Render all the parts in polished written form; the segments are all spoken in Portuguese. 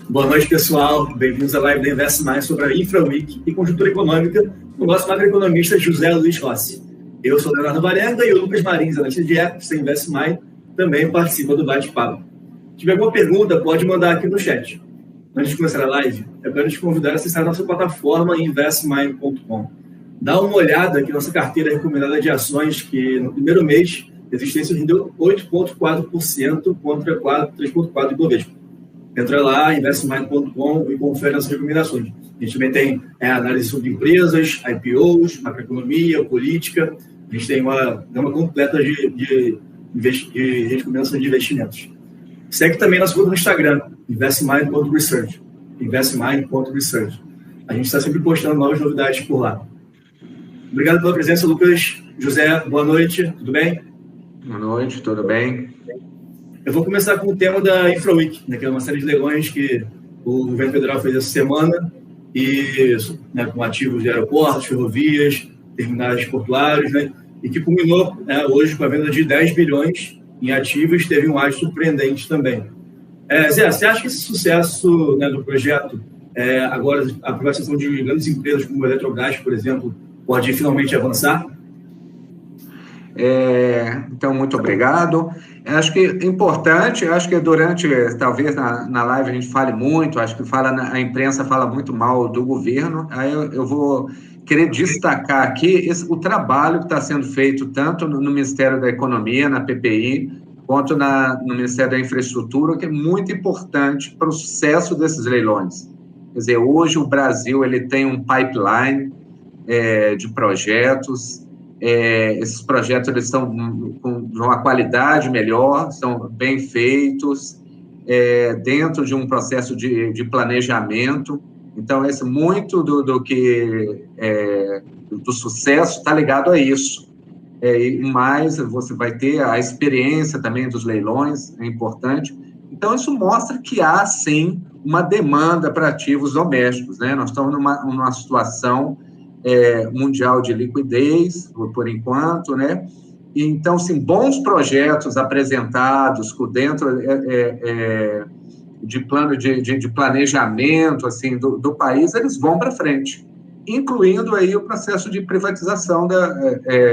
Boa noite, pessoal. Bem-vindos à live da Invest Mais sobre a InfraWeek e conjuntura econômica com o nosso macroeconomista José Luiz Rossi. Eu sou o Leonardo Varenga e o Lucas Marins, analista de equities da Invest Mais, também participa do bate-papo. Se tiver alguma pergunta, pode mandar aqui no chat. Antes de começar a live, eu quero te convidar a acessar a nossa plataforma investmind.com. Dá uma olhada aqui na nossa carteira recomendada de ações, que no primeiro mês de existência rendeu 8,4% contra 3,4% do Ibovespa. Entra lá, investmind.com e confere as recomendações. A gente também tem análise sobre empresas, IPOs, macroeconomia, política. A gente tem uma gama completa de recomendações de investimentos. Segue também nosso grupo no Instagram, investmind.research. investmind.research. A gente está sempre postando novas novidades por lá. Obrigado pela presença, Lucas. José, boa noite, tudo bem? Boa noite, tudo bem? Eu vou começar com o tema da InfraWeek, né, que é uma série de leilões que o governo federal fez essa semana, e, né, com ativos de aeroportos, ferrovias, terminais portuários, né, e que culminou hoje com a venda de 10 bilhões em ativos, teve um ágio surpreendente também. Zé, você acha que esse sucesso, né, do projeto, agora a privatização de grandes empresas como a Eletrobras, por exemplo, pode finalmente avançar? Então, muito obrigado. Acho que é importante, acho que durante, talvez na live a gente fale muito, acho que a imprensa fala muito mal do governo, aí eu vou querer destacar aqui o trabalho que está sendo feito tanto no Ministério da Economia, na PPI, quanto no Ministério da Infraestrutura, que é muito importante para o sucesso desses leilões. Quer dizer, hoje o Brasil ele tem um pipeline de projetos. Esses projetos eles estão com uma qualidade melhor, são bem feitos, dentro de um processo de planejamento. Então, muito do sucesso está ligado a isso. E mais, você vai ter a experiência também dos leilões, é importante. Então, isso mostra que há, sim, uma demanda para ativos domésticos, né? Nós estamos numa situação mundial de liquidez, por enquanto, né? E, então, sim, bons projetos apresentados dentro de plano de planejamento assim, do país, eles vão para frente, incluindo aí o processo de privatização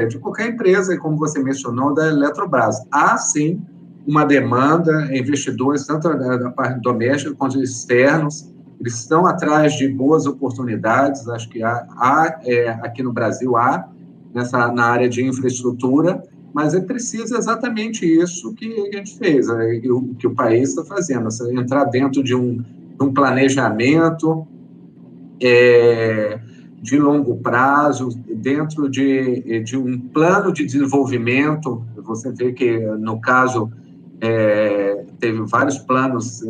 de qualquer empresa, como você mencionou, da Eletrobras. Há, sim, uma demanda, investidores, tanto da parte doméstica quanto externos, eles estão atrás de boas oportunidades, acho que aqui no Brasil na área de infraestrutura, mas precisa exatamente isso que a gente fez, que o país está fazendo, entrar dentro de um planejamento de longo prazo, dentro de um plano de desenvolvimento. Você vê que, no caso, teve vários planos,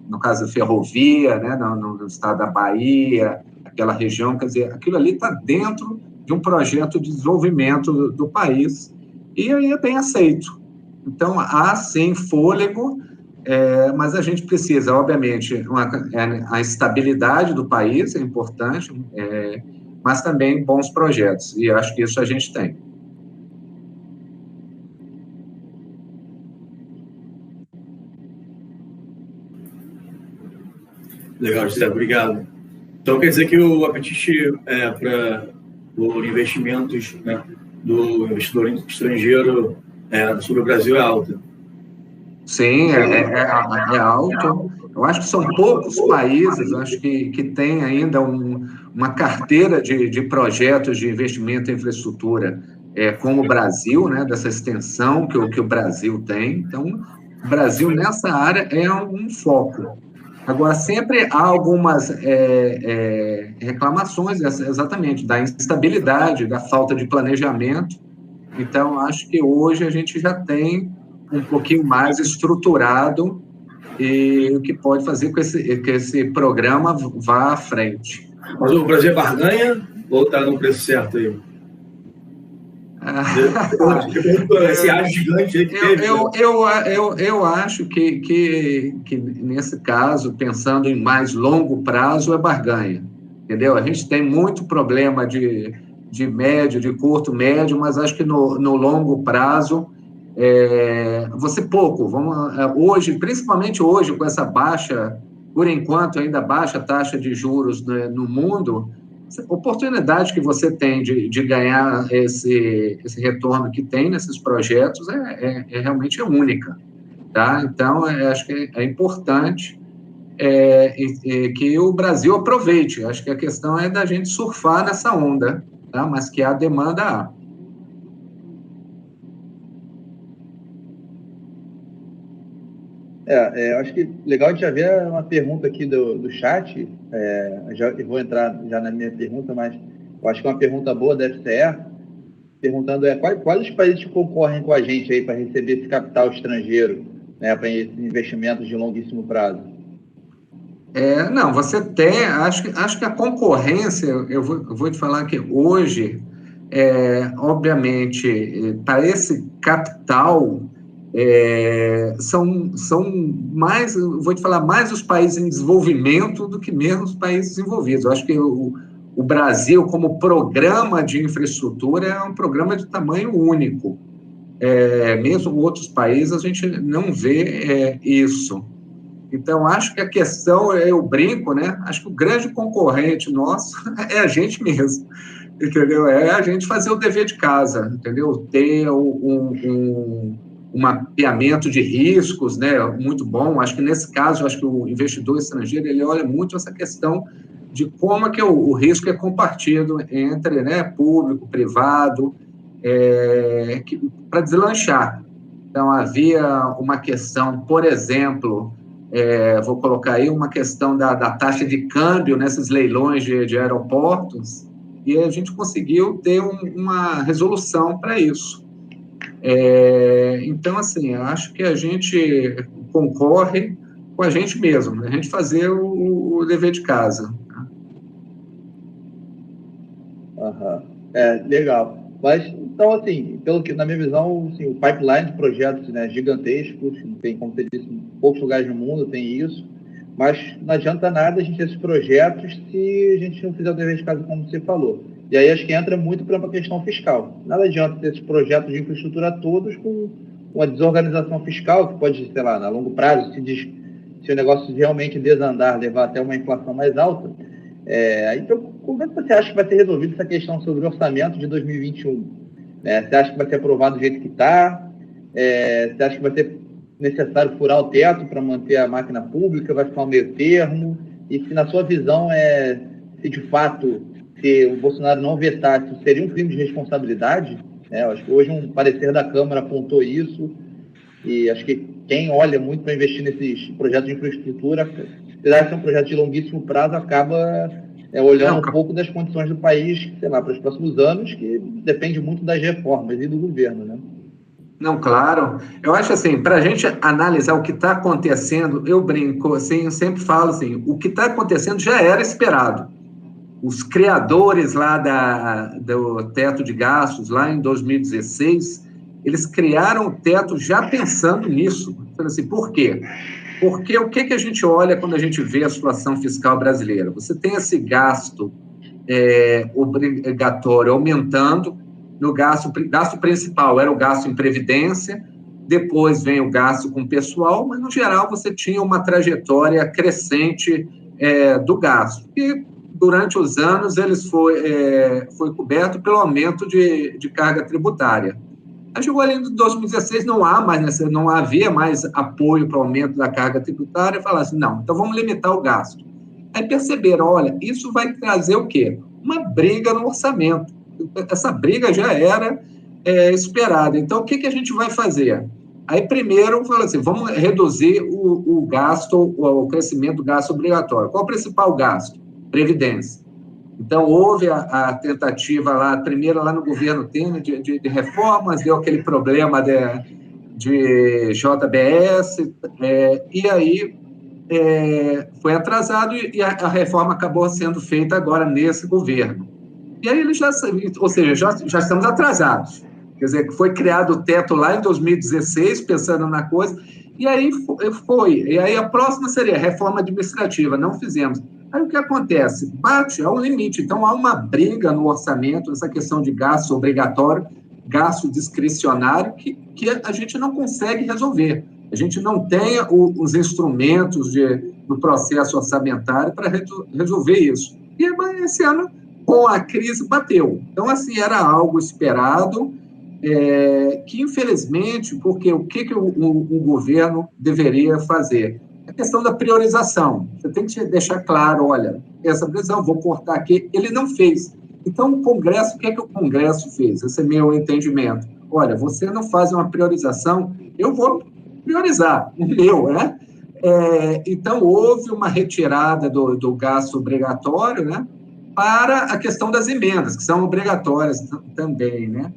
no caso da ferrovia, né, no estado da Bahia, aquela região, quer dizer, aquilo ali está dentro de um projeto de desenvolvimento do país, e aí é bem aceito. Então, há, sim, fôlego, mas a gente precisa, obviamente, a estabilidade do país é importante, mas também bons projetos, e acho que isso a gente tem. Legal, José, obrigado. Então, quer dizer que o apetite para os investimentos, né, do investidor estrangeiro sobre o Brasil é alto? Sim, é alto. Eu acho que são poucos países, acho que tem ainda uma carteira de projetos de investimento em infraestrutura, como o Brasil, né, dessa extensão que o Brasil tem. Então, o Brasil, nessa área, é um foco. Agora, sempre há algumas reclamações, exatamente, da instabilidade, da falta de planejamento. Então, acho que hoje a gente já tem um pouquinho mais estruturado e o que pode fazer com que esse programa vá à frente. Mas o Brasil é barganha ou está no preço certo aí? Esse ágio gigante aí que teve. Eu acho que nesse caso, pensando em mais longo prazo, é barganha, entendeu? A gente tem muito problema de médio, de curto, médio, mas acho que no longo prazo, você pouco. Hoje, principalmente hoje, com essa baixa por enquanto, ainda baixa taxa de juros, né, no mundo, a oportunidade que você tem de ganhar esse retorno que tem nesses projetos realmente única. Tá? Então, acho que é importante que o Brasil aproveite. Acho que a questão é da gente surfar nessa onda, tá? Mas que a demanda há. Acho que legal de já ver uma pergunta aqui do chat. Eu vou entrar já na minha pergunta, mas eu acho que uma pergunta boa deve ser perguntando quais os países que concorrem com a gente aí para receber esse capital estrangeiro, né, para investimentos de longuíssimo prazo. Não, você tem, acho que a concorrência, eu vou te falar que hoje, obviamente, para esse capital, são mais, vou te falar, mais os países em desenvolvimento do que mesmo os países desenvolvidos. Eu acho que o Brasil, como programa de infraestrutura, é um programa de tamanho único. Mesmo em outros países, a gente não vê isso. Então, acho que a questão, eu brinco, né? Acho que o grande concorrente nosso é a gente mesmo, entendeu? É a gente fazer o dever de casa, entendeu? Ter um mapeamento de riscos, né? Muito bom. Acho que nesse caso, acho que o investidor estrangeiro, ele olha muito essa questão de como é que o risco é compartido entre, né, público, privado, para deslanchar. Então, havia uma questão, por exemplo, vou colocar aí uma questão da taxa de câmbio nesses leilões de aeroportos, e a gente conseguiu ter uma resolução para isso. Então, assim, acho que a gente concorre com a gente mesmo, a gente fazer o dever de casa. Legal. Mas, então, assim, pelo que, na minha visão, assim, o pipeline de projetos, né, gigantescos, tem, como você disse, em poucos lugares no mundo tem isso, mas não adianta nada a gente ter esses projetos se a gente não fizer o dever de casa, como você falou. E aí acho que entra muito para uma questão fiscal. Nada adianta ter esses projetos de infraestrutura todos com uma desorganização fiscal, que pode, sei lá, a longo prazo, se o negócio realmente desandar, levar até uma inflação mais alta. Então, como é que você acha que vai ser resolvida essa questão sobre o orçamento de 2021? Você acha que vai ser aprovado do jeito que está? Você acha que vai ser necessário furar o teto para manter a máquina pública? Vai ficar um meio termo? E se, na sua visão, se de fato, se o Bolsonaro não vetar, isso seria um crime de responsabilidade? Eu acho que hoje um parecer da Câmara apontou isso, e acho que quem olha muito para investir nesses projetos de infraestrutura, apesar de ser um projeto de longuíssimo prazo, acaba olhando um pouco das condições do país, sei lá, para os próximos anos, que depende muito das reformas e do governo, né? Não, claro. Eu acho assim, para a gente analisar o que está acontecendo, eu brinco, assim, eu sempre falo assim, o que está acontecendo já era esperado. Os criadores lá do teto de gastos, lá em 2016, eles criaram o teto já pensando nisso. Então, assim, por quê? Porque o que a gente olha quando a gente vê a situação fiscal brasileira? Você tem esse gasto obrigatório aumentando, no gasto principal era o gasto em previdência, depois vem o gasto com pessoal, mas, no geral, você tinha uma trajetória crescente do gasto. E, durante os anos, ele foi coberto pelo aumento de carga tributária. Aí chegou ali em 2016, não havia mais apoio para o aumento da carga tributária, e falaram assim, não, então vamos limitar o gasto. Aí perceberam, olha, isso vai trazer o quê? Uma briga no orçamento. Essa briga já era esperada. Então, o que a gente vai fazer? Aí, primeiro, falou assim, vamos reduzir o gasto, o crescimento do gasto obrigatório. Qual o principal gasto? Previdência. Então, houve a tentativa lá, primeiro lá no governo Temer, de reformas, deu aquele problema de JBS, e aí foi atrasado e a reforma acabou sendo feita agora nesse governo. E aí eles já estamos atrasados. Quer dizer, foi criado o teto lá em 2016, pensando na coisa, e aí foi. E aí a próxima seria a reforma administrativa, não fizemos. Aí o que acontece? Bate ao limite. Então, há uma briga no orçamento, essa questão de gasto obrigatório, gasto discricionário, que a gente não consegue resolver. A gente não tem os instrumentos do processo orçamentário para resolver isso. E esse ano, com a crise, bateu. Então, assim, era algo esperado, que, infelizmente, porque o que o governo deveria fazer? A questão da priorização. Você tem que deixar claro, olha, essa prisão, vou cortar aqui. Ele não fez. Então, o Congresso, o que o Congresso fez? Esse é meu entendimento. Olha, você não faz uma priorização, eu vou priorizar o meu, né? Então, houve uma retirada do gasto obrigatório, né, para a questão das emendas, que são obrigatórias também, né?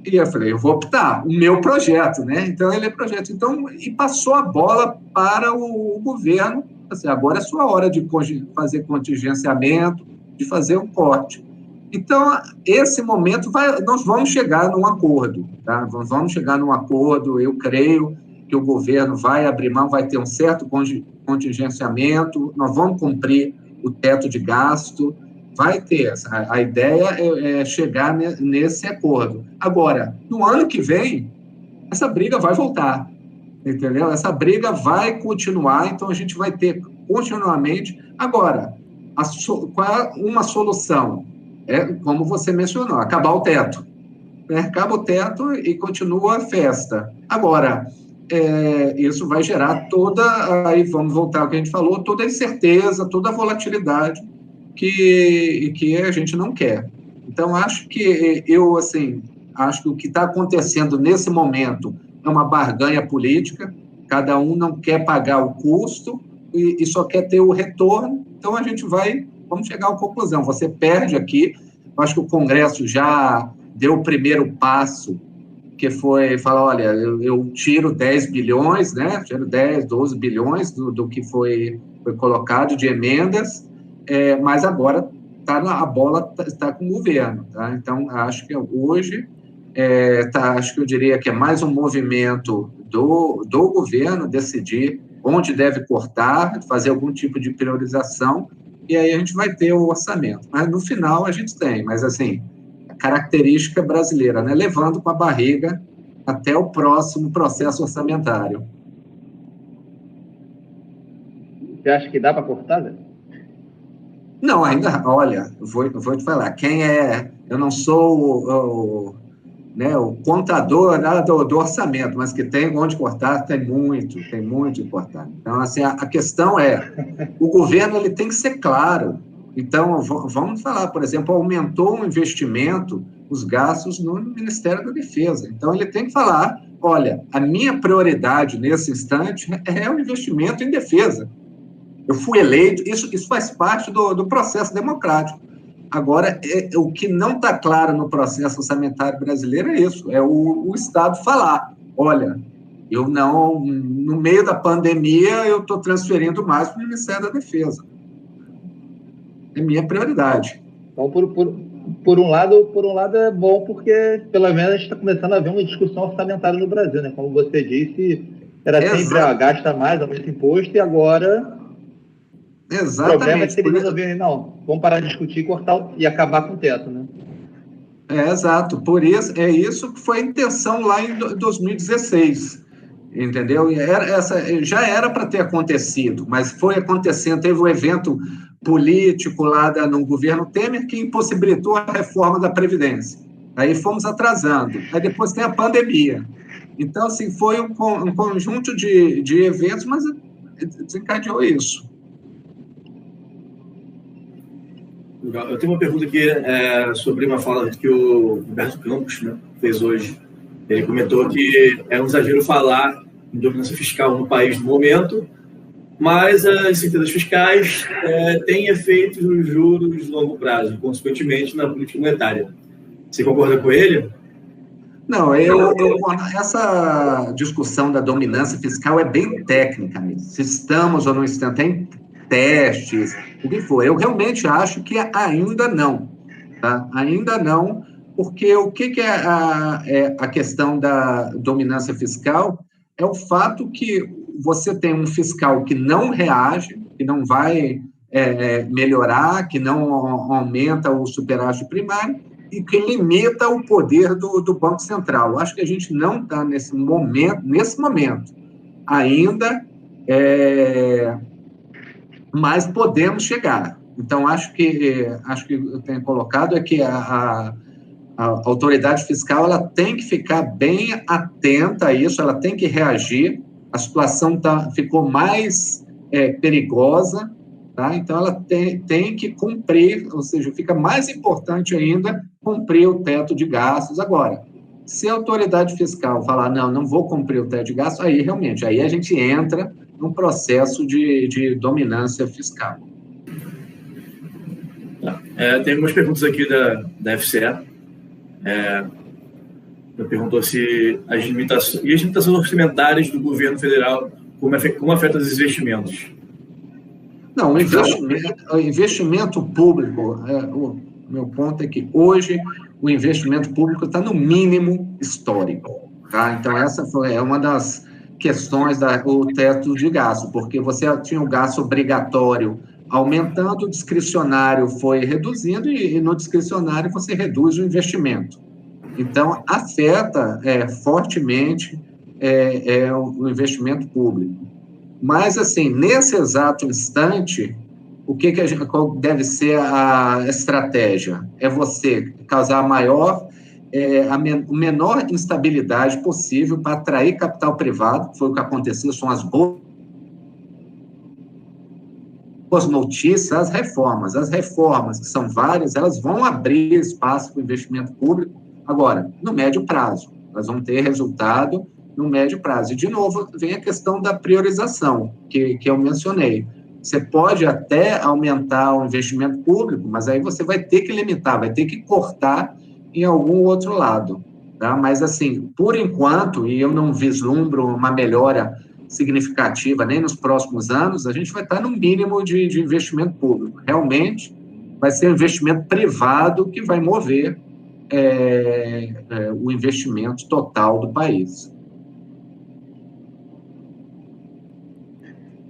E eu falei, eu vou optar, o meu projeto, né? Então, ele é projeto. Então, e passou a bola para o governo, assim, agora é sua hora de fazer contingenciamento, de fazer um corte. Então, esse momento, nós vamos chegar num acordo, tá? Nós vamos chegar num acordo, eu creio que o governo vai abrir mão, vai ter um certo contingenciamento, nós vamos cumprir o teto de gasto, vai ter. A ideia é chegar nesse acordo. Agora, no ano que vem, essa briga vai voltar, entendeu? Essa briga vai continuar, então a gente vai ter continuamente. Agora, qual é uma solução? Como você mencionou, acabar o teto. Acaba o teto e continua a festa. Agora, isso vai gerar aí vamos voltar ao que a gente falou, toda a incerteza, toda a volatilidade que a gente não quer. Então, acho que o que está acontecendo nesse momento é uma barganha política, cada um não quer pagar o custo e só quer ter o retorno, então vamos chegar à conclusão, você perde aqui, eu acho que o Congresso já deu o primeiro passo, que foi falar, olha, eu tiro 10 bilhões, né, tiro 10, 12 bilhões do que foi colocado de emendas, mas agora a bola está com o governo, tá? Então, acho que hoje, acho que eu diria que é mais um movimento do governo decidir onde deve cortar, fazer algum tipo de priorização, e aí a gente vai ter o orçamento. Mas, no final, a gente tem, mas, assim, a característica brasileira, né? Levando com a barriga até o próximo processo orçamentário. Você acha que dá para cortar, Zé? Não, ainda, olha, vou te falar, eu não sou o contador do orçamento, mas que tem onde cortar, tem muito de cortar. Então, assim, a questão o governo ele tem que ser claro. Então, vamos falar, por exemplo, aumentou o investimento, os gastos no Ministério da Defesa. Então, ele tem que falar, olha, a minha prioridade nesse instante é o investimento em defesa. Eu fui eleito, isso faz parte do processo democrático. Agora, o que não está claro no processo orçamentário brasileiro é isso, é o Estado falar, olha, eu não, no meio da pandemia, eu estou transferindo mais para o Ministério da Defesa. É minha prioridade. Então, por um lado é bom, porque pelo menos a gente está começando a ver uma discussão orçamentária no Brasil, né? Como você disse, era sempre gasta mais, aumenta imposto, e agora exatamente. O problema é que eles resolverem, não, vamos parar de discutir, cortar e acabar com o teto, né? Exato, por isso, isso que foi a intenção lá em 2016, entendeu? Já era para ter acontecido, mas foi acontecendo, teve um evento político lá no governo Temer que impossibilitou a reforma da Previdência. Aí fomos atrasando, aí depois tem a pandemia. Então, assim, foi um conjunto de eventos, mas desencadeou isso. Eu tenho uma pergunta aqui sobre uma fala que o Roberto Campos, né, fez hoje. Ele comentou que é um exagero falar em dominância fiscal no país no momento, mas as incertezas fiscais têm efeitos nos juros de longo prazo, consequentemente na política monetária. Você concorda com ele? Não, essa discussão da dominância fiscal é bem técnica mesmo. Se estamos ou não estamos, tem testes, o que for. Eu realmente acho que ainda não, tá? Ainda não, porque o que é a questão da dominância fiscal? É o fato que você tem um fiscal que não reage, que não vai melhorar, que não aumenta o superávit primário e que limita o poder do Banco Central. Eu acho que a gente não está nesse momento. ainda, mas podemos chegar. Então, acho que eu tenho colocado é que a autoridade fiscal ela tem que ficar bem atenta a isso, ela tem que reagir. A situação ficou mais perigosa, tá? Então ela tem que cumprir, ou seja, fica mais importante ainda cumprir o teto de gastos. Agora, se a autoridade fiscal falar, não vou cumprir o teto de gastos, aí realmente, aí a gente entra num processo de dominância fiscal. Tem algumas perguntas aqui da FCE. Perguntou se as limitações orçamentárias do governo federal, como afetam os investimentos. Não, o investimento público, o meu ponto é que hoje o investimento público está no mínimo histórico. Tá? Então, essa é uma das questões do teto de gasto, porque você tinha o gasto obrigatório aumentando, o discricionário foi reduzindo, e no discricionário você reduz o investimento. Então, afeta fortemente o investimento público. Mas, assim, nesse exato instante, qual deve ser a estratégia? É você causar a menor instabilidade possível para atrair capital privado, que foi o que aconteceu, são as boas notícias, as reformas, que são várias, elas vão abrir espaço para o investimento público. Agora, no médio prazo, nós vamos ter resultado no médio prazo. E, de novo, vem a questão da priorização, que eu mencionei. Você pode até aumentar o investimento público, mas aí você vai ter que limitar, vai ter que cortar em algum outro lado. Tá? Mas, assim, por enquanto, e eu não vislumbro uma melhora significativa nem nos próximos anos, a gente vai estar no mínimo de investimento público. Realmente, vai ser o investimento privado que vai mover o investimento total do país.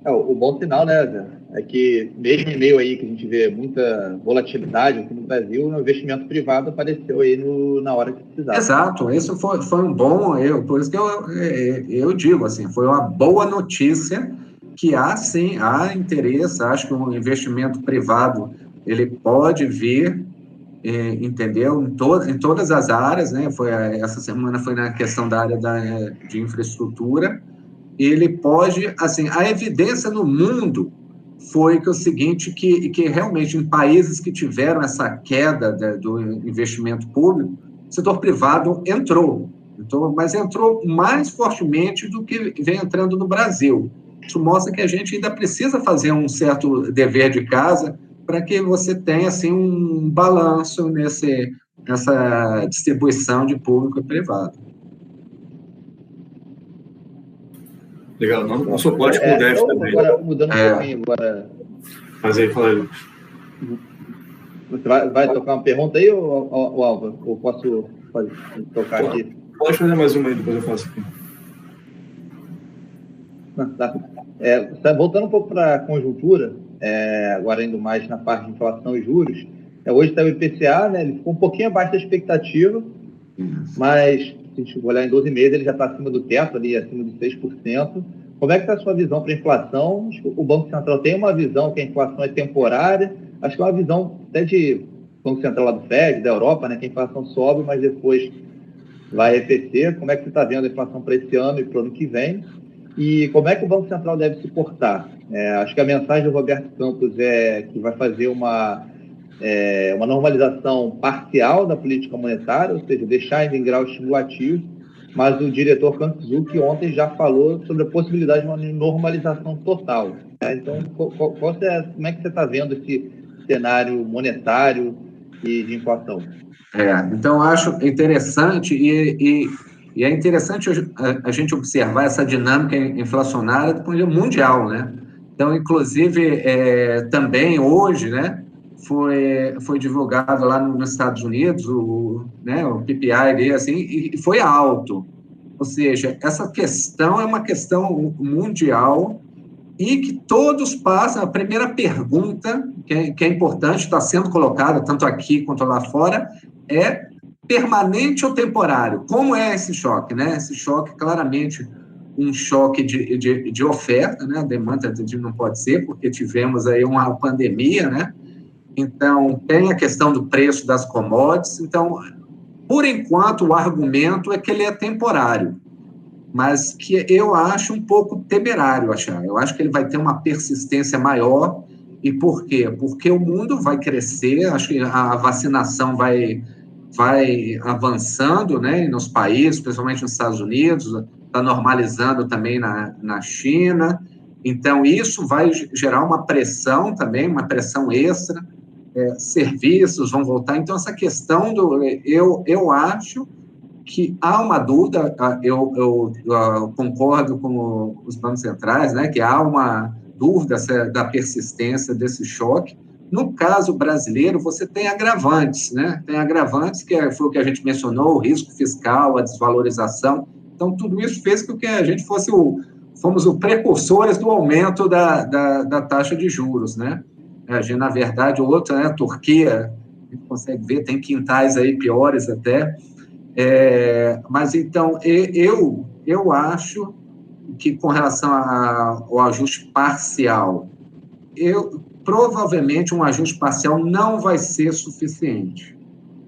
O bom sinal, né, Zé, é que mesmo em meio aí que a gente vê muita volatilidade aqui no Brasil, o investimento privado apareceu aí na hora que precisava. Exato, isso foi um bom erro, por isso que eu digo, assim, foi uma boa notícia que há interesse, acho que um investimento privado, ele pode vir, entendeu, em todas as áreas, né, essa semana foi na questão da área de infraestrutura. Ele pode, assim, a evidência no mundo foi que o seguinte, que realmente em países que tiveram essa queda do investimento público, o setor privado entrou, mas entrou mais fortemente do que vem entrando no Brasil. Isso mostra que a gente ainda precisa fazer um certo dever de casa para que você tenha, assim, um balanço nessa distribuição de público e privado. Legal, não sou pode com o déficit também. Agora, mudando um pouquinho agora. Mas aí, fala aí. Você vai tocar uma pergunta aí, ou Álvaro? Ou posso tocar aqui? Pode fazer mais uma aí, depois eu faço aqui. Tá. Voltando um pouco para a conjuntura, agora indo mais na parte de inflação e juros, hoje está o IPCA, né, ele ficou um pouquinho abaixo da expectativa, mas se a gente olhar em 12 meses, ele já está acima do teto, ali acima de 6%. Como é que está a sua visão para a inflação? Acho que o Banco Central tem uma visão que a inflação é temporária, acho que é uma visão até de Banco Central lá do FED, da Europa, né, que a inflação sobe, mas depois vai arrefecer. Como é que você está vendo a inflação para esse ano e para o ano que vem? E como é que o Banco Central deve se portar? Acho que a mensagem do Roberto Campos é que vai fazer uma normalização parcial da política monetária, ou seja, deixar ainda em grau estimulativo, mas o diretor Kanzuki ontem já falou sobre a possibilidade de uma normalização total. Então, como é que você está vendo esse cenário monetário e de inflação? Então, acho interessante e é interessante a gente observar essa dinâmica inflacionária do ponto de vista mundial, né? Então, inclusive, também hoje, né, foi divulgado lá nos Estados Unidos o PPI ali, assim, e foi alto. Ou seja, essa questão é uma questão mundial e que todos passam. A primeira pergunta, que é importante, está sendo colocada, tanto aqui quanto lá fora, é permanente ou temporário? Como é esse choque, né? Esse choque, claramente, um choque de oferta, né? A demanda não pode ser, porque tivemos aí uma pandemia, né? Então, tem a questão do preço das commodities. Então, por enquanto, o argumento é que ele é temporário, mas que eu acho um pouco temerário achar. Eu acho que ele vai ter uma persistência maior. E por quê? Porque o mundo vai crescer, acho que a vacinação vai avançando, né, nos países, principalmente nos Estados Unidos, está normalizando também na China. Então, isso vai gerar uma pressão também, uma pressão extra. Serviços vão voltar. Então, essa questão eu acho que há uma dúvida, eu concordo com os bancos centrais, né, que há uma dúvida da persistência desse choque. No caso brasileiro, você tem agravantes, né? Tem agravantes, que foi o que a gente mencionou, o risco fiscal, a desvalorização. Então, tudo isso fez com que a gente fomos os precursores do aumento da taxa de juros, né? A gente, na verdade, outra, né, a Turquia, a gente consegue ver, tem quintais aí piores até. Mas, então, eu acho que, com relação ao ajuste parcial, provavelmente um ajuste parcial não vai ser suficiente.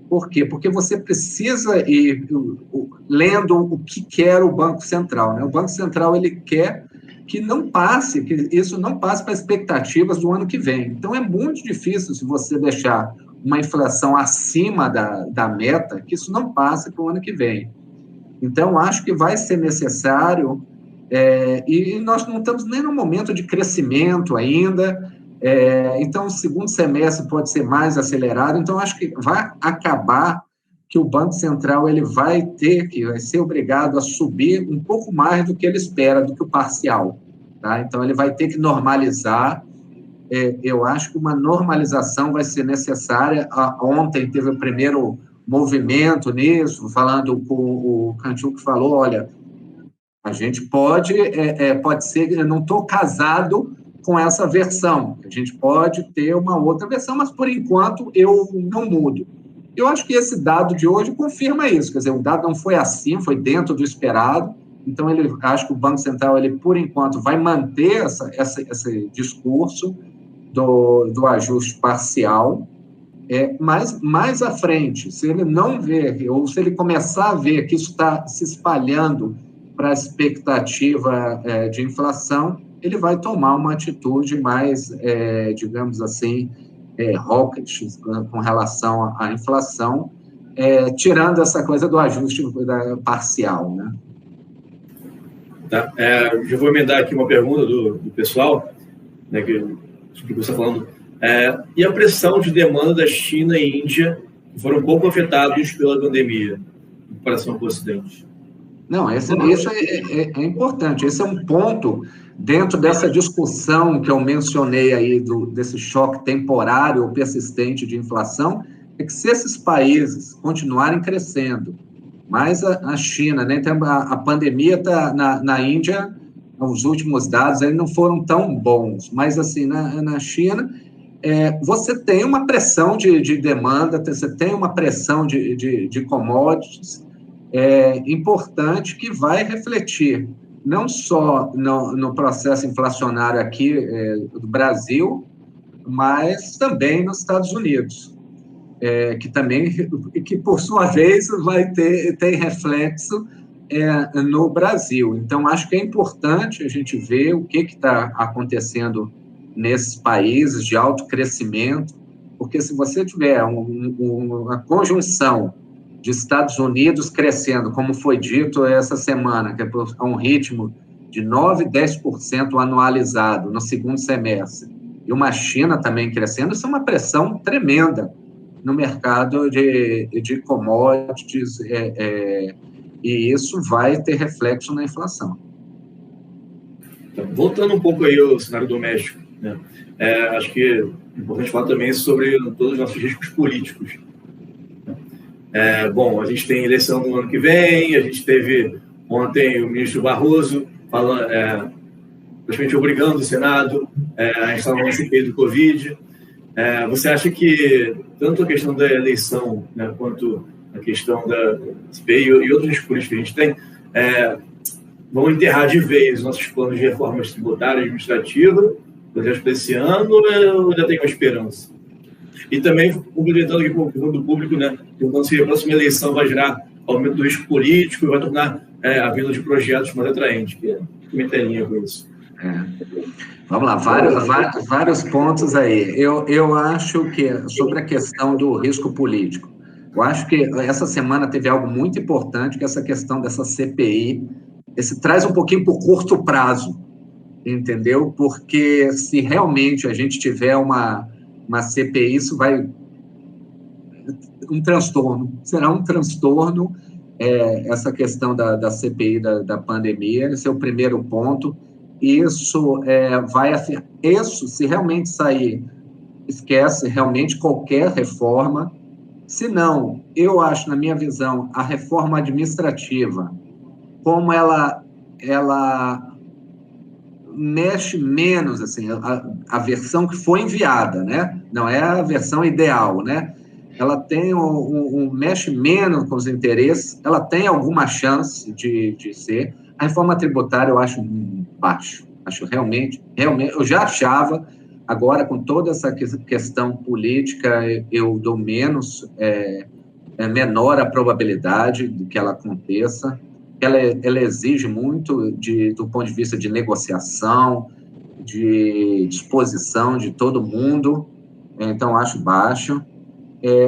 Por quê? Porque você precisa ir lendo o que quer o Banco Central, né? O Banco Central, ele quer que isso não passe para expectativas do ano que vem. Então, é muito difícil, se você deixar uma inflação acima da meta, que isso não passe para o ano que vem. Então, acho que vai ser necessário, e nós não estamos nem no momento de crescimento ainda, então o segundo semestre pode ser mais acelerado. Então, acho que vai acabar que o Banco Central ele vai ser obrigado a subir um pouco mais do que ele espera, do que o parcial. Tá? Então, ele vai ter que normalizar. Eu acho que uma normalização vai ser necessária. Ontem teve o primeiro movimento nisso, falando com o Cantu, que falou, olha, a gente pode ser, eu não estou casado com essa versão, a gente pode ter uma outra versão, mas por enquanto eu não mudo. Eu acho que esse dado de hoje confirma isso, quer dizer, o dado não foi assim, foi dentro do esperado, então acho que o Banco Central, ele por enquanto vai manter esse discurso do ajuste parcial, mas mais à frente, se ele não ver, ou se ele começar a ver que isso está se espalhando para a expectativa de inflação, ele vai tomar uma atitude mais, digamos assim, hawkish com relação à inflação, tirando essa coisa do ajuste parcial, né? Tá. Já vou emendar aqui uma pergunta do pessoal, né, sobre o que você está falando. E a pressão de demanda da China e Índia, que foram pouco afetados pela pandemia, em comparação com o Ocidente? Não, isso é importante. Esse é um ponto dentro dessa discussão que eu mencionei aí desse choque temporário ou persistente de inflação, é que se esses países continuarem crescendo, mas a China, né, a pandemia está na Índia, os últimos dados aí não foram tão bons, mas assim, na China, você tem uma pressão de demanda, você tem uma pressão de commodities, importante, que vai refletir não só no processo inflacionário aqui do Brasil, mas também nos Estados Unidos, que por sua vez tem reflexo no Brasil. Então, acho que é importante a gente ver o que está acontecendo nesses países de alto crescimento, porque se você tiver uma conjunção de Estados Unidos crescendo, como foi dito essa semana, que é um ritmo de 9%, 10% anualizado no segundo semestre, e uma China também crescendo, isso é uma pressão tremenda no mercado de commodities, e isso vai ter reflexo na inflação. Voltando um pouco aí ao cenário doméstico, né? Acho que é importante falar também sobre todos os nossos riscos políticos. Bom, a gente tem eleição no ano que vem, a gente teve ontem o ministro Barroso falando, praticamente obrigando o Senado a instalar uma CPI do Covid. Você acha que tanto a questão da eleição, né, quanto a questão da CPI e outros riscos políticos que a gente tem, vão enterrar de vez nossos planos de reformas tributária e administrativa, projetos desse ano, ou já tem uma esperança? E também, complementando aqui com o do público, né, perguntando se a próxima eleição vai gerar aumento do risco político e vai tornar a vinda de projetos mais atraente. Que telinha com isso. Vamos lá, vários pontos aí. Eu acho que, sobre a questão do risco político, eu acho que essa semana teve algo muito importante, que é essa questão dessa CPI, traz um pouquinho por curto prazo, entendeu? Porque se realmente a gente tiver uma CPI, isso vai... será um transtorno, essa questão da CPI da pandemia, esse é o primeiro ponto. Isso se realmente sair, esquece realmente qualquer reforma. Se não, eu acho, na minha visão, a reforma administrativa, como ela mexe menos, assim, a versão que foi enviada, né? Não é a versão ideal, né? Ela tem mexe menos com os interesses, ela tem alguma chance de ser. A reforma tributária eu acho baixo, acho realmente, eu já achava, agora com toda essa questão política, eu dou menos, menor a probabilidade de que ela aconteça. Ela exige muito do ponto de vista de negociação, de disposição de todo mundo, então acho baixo.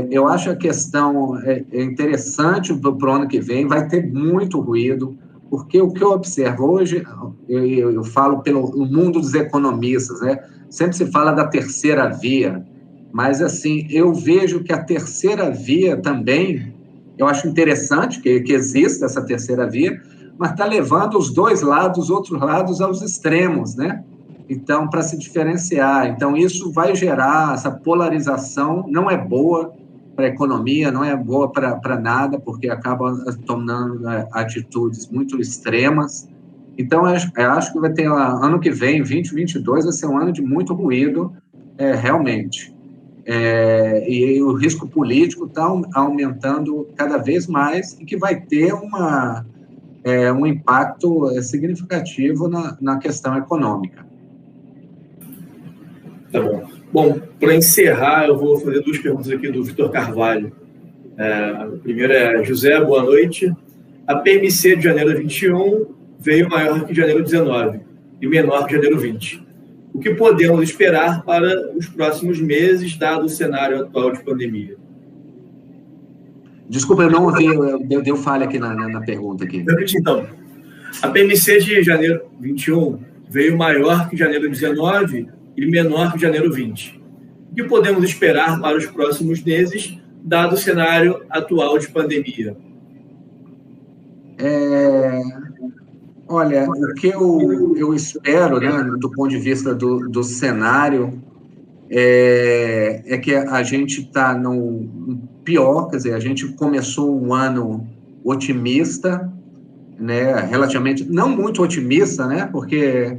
Eu acho a questão interessante para o ano que vem, vai ter muito ruído, porque o que eu observo hoje, eu falo pelo mundo dos economistas, né? Sempre se fala da terceira via, mas assim, eu vejo que a terceira via também, eu acho interessante que exista essa terceira via, mas está levando os dois lados, os outros lados aos extremos, né? Então, para se diferenciar. Então, isso vai gerar essa polarização, não é boa para a economia, não é boa para nada, porque acaba tomando atitudes muito extremas. Então, eu acho que vai ter ano que vem, 2022, vai ser um ano de muito ruído, realmente. E o risco político está aumentando cada vez mais e que vai ter um impacto significativo na questão econômica. Tá bom. Bom, para encerrar, eu vou fazer duas perguntas aqui do Vitor Carvalho. A primeira é: José, boa noite. A PMC de janeiro 21 veio maior que janeiro 19 e menor que janeiro 20. O que podemos esperar para os próximos meses, dado o cenário atual de pandemia? Desculpa, eu não ouvi, deu falha aqui na pergunta. Aqui. Então, a PMC de janeiro 21 veio maior que janeiro 19 e menor que janeiro 20. O que podemos esperar para os próximos meses, dado o cenário atual de pandemia? Olha, o que eu espero, né, do ponto de vista do cenário, é que a gente está no pior, quer dizer, a gente começou um ano otimista, né, relativamente, não muito otimista, né, porque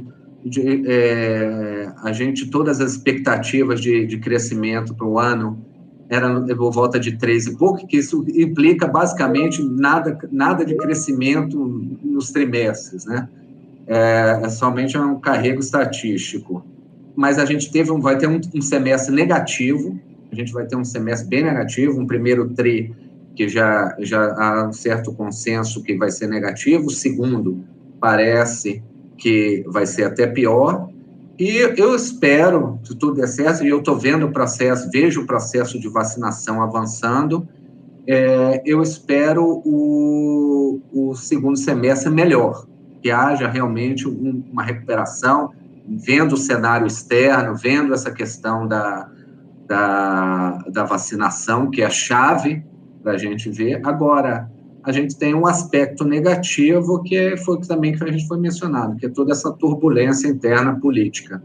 a gente, todas as expectativas de crescimento para o ano eram por volta de 3 e pouco, que isso implica basicamente nada de crescimento nos trimestres, né? Somente um carrego estatístico. Mas a gente vai ter um semestre negativo, a gente vai ter um semestre bem negativo, um primeiro tri que já há um certo consenso que vai ser negativo, o segundo parece que vai ser até pior, e eu espero, se tudo der certo, e eu estou vendo vejo o processo de vacinação avançando, eu espero o segundo semestre melhor, que haja realmente uma recuperação, vendo o cenário externo, vendo essa questão da vacinação, que é a chave para a gente ver. Agora, a gente tem um aspecto negativo que foi também que a gente foi mencionado, que é toda essa turbulência interna política.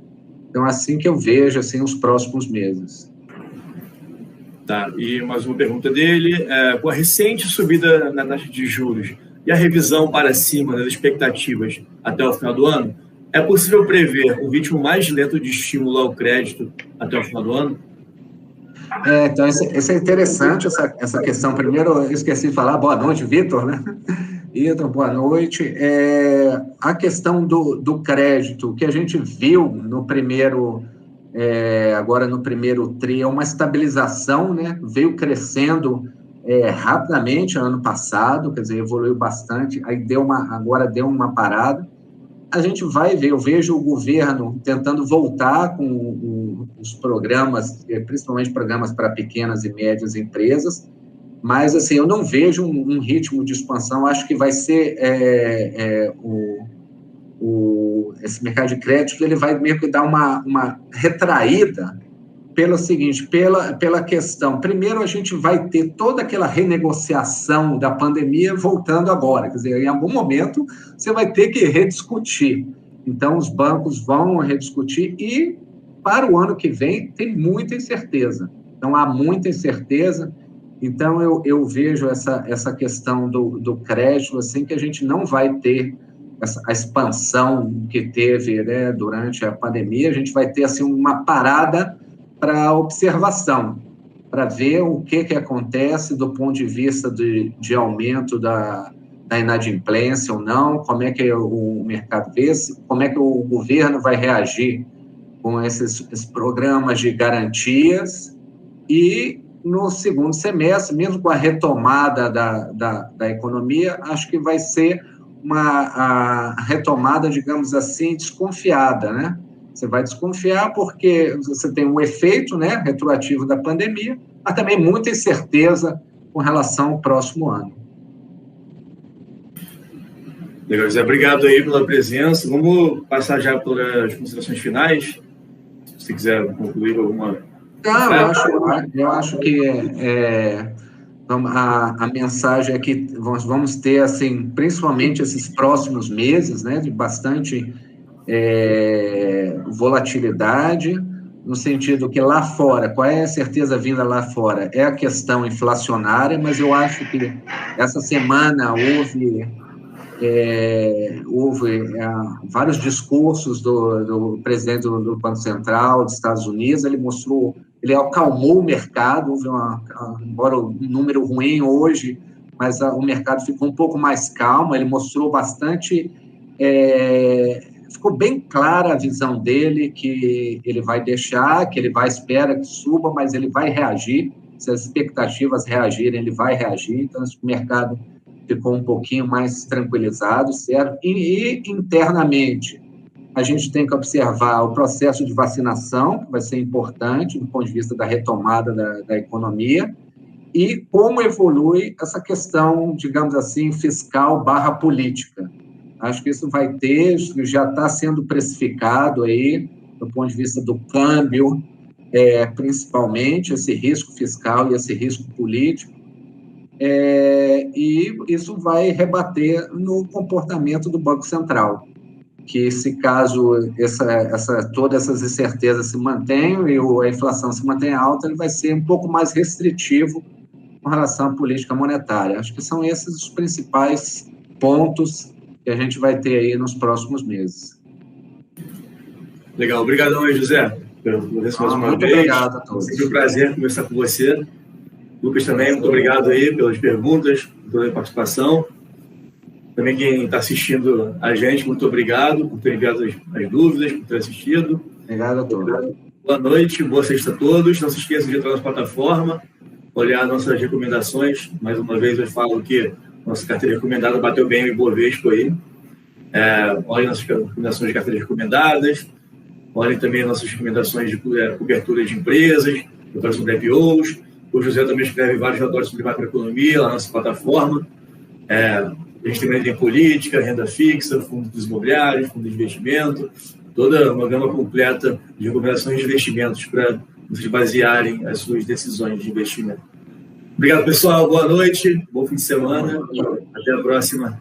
Então, assim que eu vejo assim, os próximos meses. Tá, e mais uma pergunta dele. Com a recente subida na taxa de juros e a revisão para cima das expectativas até o final do ano, é possível prever um ritmo mais lento de estímulo ao crédito até o final do ano? Então, isso é interessante, essa questão. Primeiro, eu esqueci de falar, boa noite, Vitor, né? Ítalo, boa noite. A questão do crédito, que a gente viu no primeiro, agora no primeiro TRI, é uma estabilização, né? Veio crescendo rapidamente ano passado, quer dizer, evoluiu bastante, aí agora deu uma parada. A gente vai ver, eu vejo o governo tentando voltar com os programas, principalmente programas para pequenas e médias empresas, mas, assim, eu não vejo um ritmo de expansão. Acho que vai ser esse mercado de crédito, ele vai meio que dar uma retraída pelo seguinte, pela questão. Primeiro, a gente vai ter toda aquela renegociação da pandemia voltando agora. Quer dizer, em algum momento, você vai ter que rediscutir. Então, os bancos vão rediscutir e, para o ano que vem, tem muita incerteza. Então, há muita incerteza. Então, eu vejo essa questão do crédito, assim, que a gente não vai ter a expansão que teve, né, durante a pandemia. A gente vai ter, assim, uma parada para observação, para ver o que acontece do ponto de vista de aumento da inadimplência ou não, como é que o mercado vê, como é que o governo vai reagir com esses programas de garantias. E no segundo semestre, mesmo com a retomada da economia, acho que vai ser a retomada, digamos assim, desconfiada, né? Você vai desconfiar porque você tem um efeito, né, retroativo da pandemia, mas também muita incerteza com relação ao próximo ano. Legal, José. Obrigado aí pela presença. Vamos passar já pelas considerações finais. Se você quiser concluir alguma... Eu acho que a mensagem é que vamos ter, assim, principalmente esses próximos meses, né, de bastante volatilidade, no sentido que lá fora, qual é a certeza vinda lá fora? É a questão inflacionária, mas eu acho que essa semana houve vários discursos do presidente do Banco Central dos Estados Unidos. Ele acalmou o mercado, embora o número ruim hoje, mas o mercado ficou um pouco mais calmo. Ele mostrou bastante, ficou bem clara a visão dele, que ele vai deixar, que ele espera que suba, mas ele vai reagir. Se as expectativas reagirem, ele vai reagir. Então, o mercado ficou um pouquinho mais tranquilizado, certo? E internamente, a gente tem que observar o processo de vacinação, que vai ser importante do ponto de vista da retomada da economia, e como evolui essa questão, digamos assim, fiscal / política. Acho que isso vai ter, já está sendo precificado aí, do ponto de vista do câmbio, principalmente esse risco fiscal e esse risco político, e isso vai rebater no comportamento do Banco Central, que se caso todas essas incertezas se mantenham e a inflação se mantenha alta, ele vai ser um pouco mais restritivo com relação à política monetária. Acho que são esses os principais pontos que a gente vai ter aí nos próximos meses. Legal, obrigadão aí, José, por isso mais uma vez. Obrigado a todos. Sempre um prazer conversar com você. Lucas também, muito obrigado aí pelas perguntas, pela participação. Também quem está assistindo a gente, muito obrigado por ter enviado as dúvidas, por ter assistido. Obrigado a todos. Boa noite, boa sexta a todos. Não se esqueçam de entrar na nossa plataforma, olhar nossas recomendações. Mais uma vez eu falo que nossa carteira recomendada bateu bem o Ibovespa aí. Olhem nossas recomendações de carteiras recomendadas. Olhem também nossas recomendações de cobertura de empresas, relatórios sobre IPOs. O José também escreve vários relatórios sobre macroeconomia na nossa plataforma. A gente também tem política, renda fixa, fundos imobiliários, fundos de investimento, toda uma gama completa de recomendações de investimentos para vocês basearem as suas decisões de investimento. Obrigado, pessoal. Boa noite, bom fim de semana. Até a próxima.